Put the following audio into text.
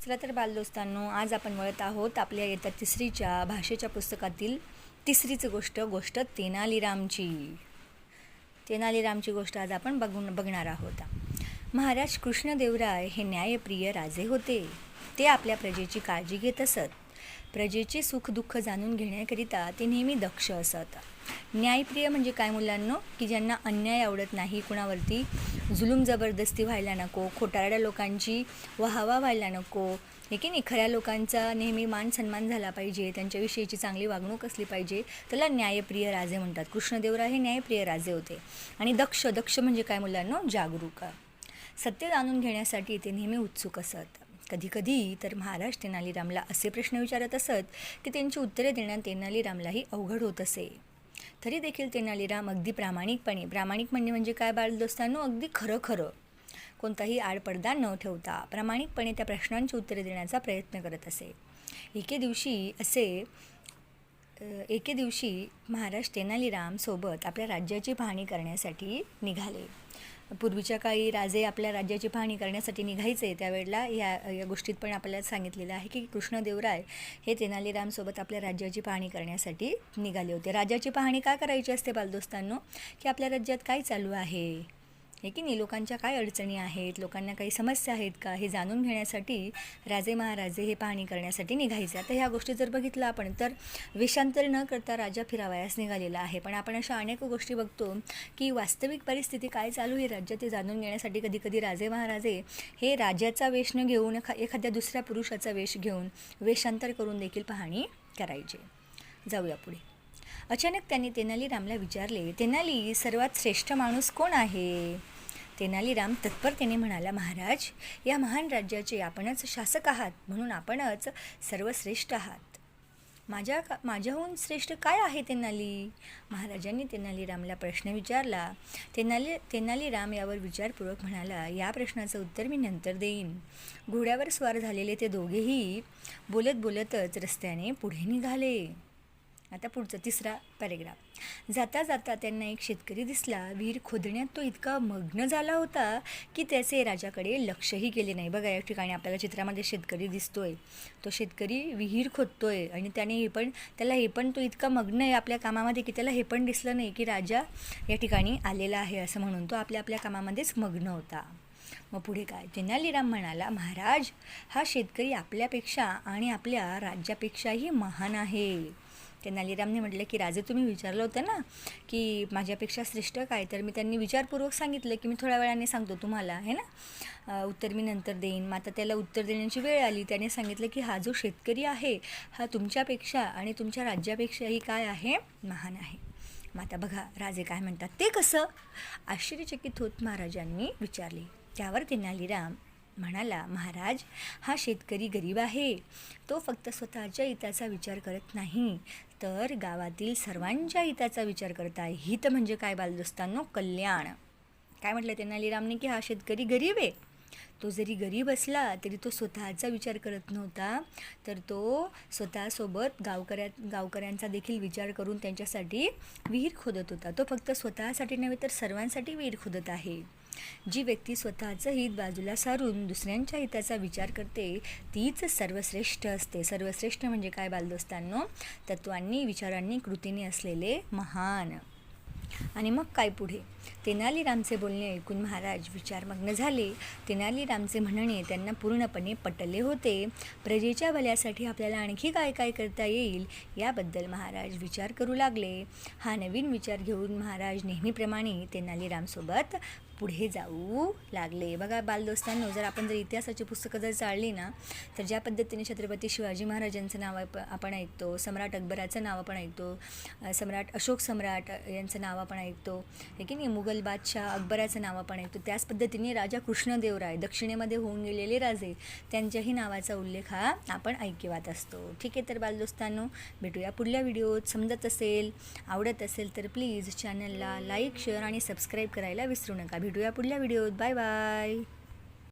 चला तर बालदोस्तांनो, आज आपण वळत आहोत आपल्या इयत्ता तिसरीच्या भाषेच्या पुस्तकातील तिसरीच गोष्ट तेनालीरामची. तेनालीरामची गोष्ट आज आपण बघणार आहोत. महाराज कृष्णदेवराय हे न्यायप्रिय राजे होते. ते आपल्या प्रजेची काळजी घेत असत. प्रजेचे सुख दुःख जाणून घेण्याकरिता ते नेहमी दक्ष असत. न्यायप्रिय म्हणजे काय मुलांनो, की ज्यांना अन्याय आवडत नाही, कुणावरती जुलूम जबरदस्ती व्हायला नको, खोटारड्या लोकांची वाहवा व्हायला नको, हे की नाही, खऱ्या लोकांचा नेहमी मान सन्मान झाला पाहिजे, त्यांच्याविषयीची चांगली वागणूक असली पाहिजे, त्याला न्यायप्रिय राजे म्हणतात. कृष्णदेवराय हे न्यायप्रिय राजे होते. आणि दक्ष म्हणजे काय मुलांनो, जागरूक. सत्य जाणून घेण्यासाठी ते नेहमी उत्सुक असत. कधीकधी तर महाराज तेनालीरामला असे प्रश्न विचारत असत की त्यांची उत्तरे देण्यात तेनालीरामलाही अवघड होत असे. तरी देखील तेनालीराम अगदी प्रामाणिक म्हणजे काय बालदोस्तांनो, अगदी खरं कोणताही आडपडदा न ठेवता प्रामाणिकपणे त्या प्रश्नांची उत्तरे देण्याचा प्रयत्न करत असे. एके दिवशी महाराज तेनालीराम सोबत आपल्या राज्याची पाहणी करण्यासाठी निघाले. पूर्वीच्या काळी राजे आपल्या राज्याची पाहणी करण्यासाठी निघायचे, त्यावेळेला या गोष्टीत पण आपल्याला सांगितलेलं आहे की कृष्णदेवराय हे तेनालीरामसोबत आपल्या राज्याची पाहणी करण्यासाठी निघाले होते. राज्याची पाहणी का करायची असते बालदोस्तांनो, की आपल्या राज्यात काय चालू आहे, हे की नाही, लोकांच्या काय अडचणी आहेत, लोकांना काही समस्या आहेत का, हे जाणून घेण्यासाठी राजे महाराजे हे पाहणी करण्यासाठी निघायचे. आता ह्या गोष्टी जर बघितलं आपण तर वेषांतर न करता राजा फिरावयास निघालेला आहे. पण आपण अशा अनेक गोष्टी बघतो की वास्तविक परिस्थिती काय चालू आहे राज्यात ते जाणून घेण्यासाठी कधीकधी राजे महाराजे हे राजाचा वेश न घेऊन एखाद्या दुसऱ्या पुरुषाचा वेश घेऊन वेषांतर करून देखील पाहणी करायचे. जाऊया पुढे. अचानक त्यांनी तेनालीरामला विचारले, तेनाली, सर्वात श्रेष्ठ माणूस कोण आहे? तेनालीराम तत्परतेने म्हणाला, महाराज, या महान राज्याचे आपणच शासक आहात, म्हणून आपणच सर्वश्रेष्ठ आहात. माझ्याहून श्रेष्ठ काय आहे तेनाली? महाराजांनी तेनालीरामला प्रश्न विचारला. तेनालीराम यावर विचारपूर्वक म्हणाला, या प्रश्नाचं उत्तर मी नंतर देईन. घोड्यावर स्वार झालेले ते दोघेही बोलतच रस्त्याने पुढे निघाले. आता पुढचा तिसरा पॅरेग्राफ. जाता जाता त्यांना एक शेतकरी दिसला. विहीर खोदण्यात तो इतका मग्न झाला होता की त्याचे राजाकडे लक्षही गेले नाही. बघा, या ठिकाणी आपल्याला चित्रामध्ये शेतकरी दिसतोय. तो शेतकरी विहीर खोदतोय आणि त्याला हे पण तो इतका मग्न आहे आपल्या कामामध्ये की त्याला हे पण दिसलं नाही की राजा या ठिकाणी आलेला आहे असं म्हणून. तो आपल्या कामामध्येच मग्न होता. मग पुढे काय? तेनालीराम म्हणाला, महाराज, हा शेतकरी आपल्यापेक्षा आणि आपल्या राज्यापेक्षाही महान आहे. तेनालीरामने म्हटलं की राजे, तुम्ही विचारलं होतं ना की माझ्यापेक्षा श्रेष्ठ काय, तर त्यांनी विचारपूर्वक सांगितलं की मी थोड्या वेळाने सांगतो तुम्हाला, हे ना, उत्तर मी नंतर देईन. मग आता त्याला उत्तर देण्याची वेळ आली. त्याने सांगितलं की हा जो शेतकरी आहे हा तुमच्यापेक्षा आणि तुमच्या राज्यापेक्षाही काय आहे, महान आहे. मग आता बघा राजे काय म्हणतात ते कसं, आश्चर्यचकित होत महाराजांनी विचारले. त्यावर तेनालीराम म्हणाला, महाराज, हा शेतकरी गरीब आहे. तो फक्त स्वतःच्या हिताचा विचार करत नाही, तर गावातील सर्वांच्या हिताचा विचार करत आहे. हित म्हणजे काय बालदोस्तांनो, कल्याण. काय म्हटलं तेनालीरामने की हा शेतकरी गरीब आहे. तो जरी गरीब असला तरी तो स्वतःचा विचार करत नव्हता, तर तो स्वतःसोबत गावकऱ्यांचा देखील विचार करून त्यांच्यासाठी विहीर खोदत होता. तो फक्त स्वतःसाठी नव्हे तर सर्वांसाठी विहीर खोदत आहे. जी व्यक्ती स्वतःचं हित बाजूला सारून दुसऱ्यांच्या हिताचा विचार करते तीच सर्वश्रेष्ठ असते. सर्वश्रेष्ठ म्हणजे काय बालदोस्तांनो, तत्वांनी, विचारांनी, कृतीने असलेले महान. आणि मग काय पुढे? तेनालीरामचे बोलणे ऐकून महाराज विचारमग्न झाले. तेनालीरामचे म्हणणे त्यांना पूर्णपणे पटले होते. प्रजेच्या भल्यासाठी आपल्याला आणखी काय काय करता येईल याबद्दल महाराज विचार करू लागले. हा नवीन विचार घेऊन महाराज नेहमीप्रमाणे तेनालीरामसोबत पुढे जाऊ लागले. बघा बालदोस्तांनो, जर इतिहासाची पुस्तकं जर चालली ना, तर ज्या पद्धतीने छत्रपती शिवाजी महाराजांचं नाव आपण ऐकतो, सम्राट अकबराचं नाव आपण ऐकतो, सम्राट अशोक सम्राट यांचं नाव आपण ऐकतो, हे की नाही, मुघल बादशाह अकबराचं नाव आपण ऐकतो, त्याच पद्धतीने राजा कृष्णदेवराय, दक्षिणेमध्ये होऊन गेलेले राजे, त्यांच्याही नावाचा उल्लेख हा आपण ऐकिवात असतो. ठीक आहे, तर बालदोस्तांनो, भेटूया पुढल्या व्हिडिओत. समजत असेल, आवडत असेल तर प्लीज चॅनलला लाईक, शेअर आणि सबस्क्राईब करायला विसरू नका. भेटूया पुढल्या व्हिडिओत. Bye bye.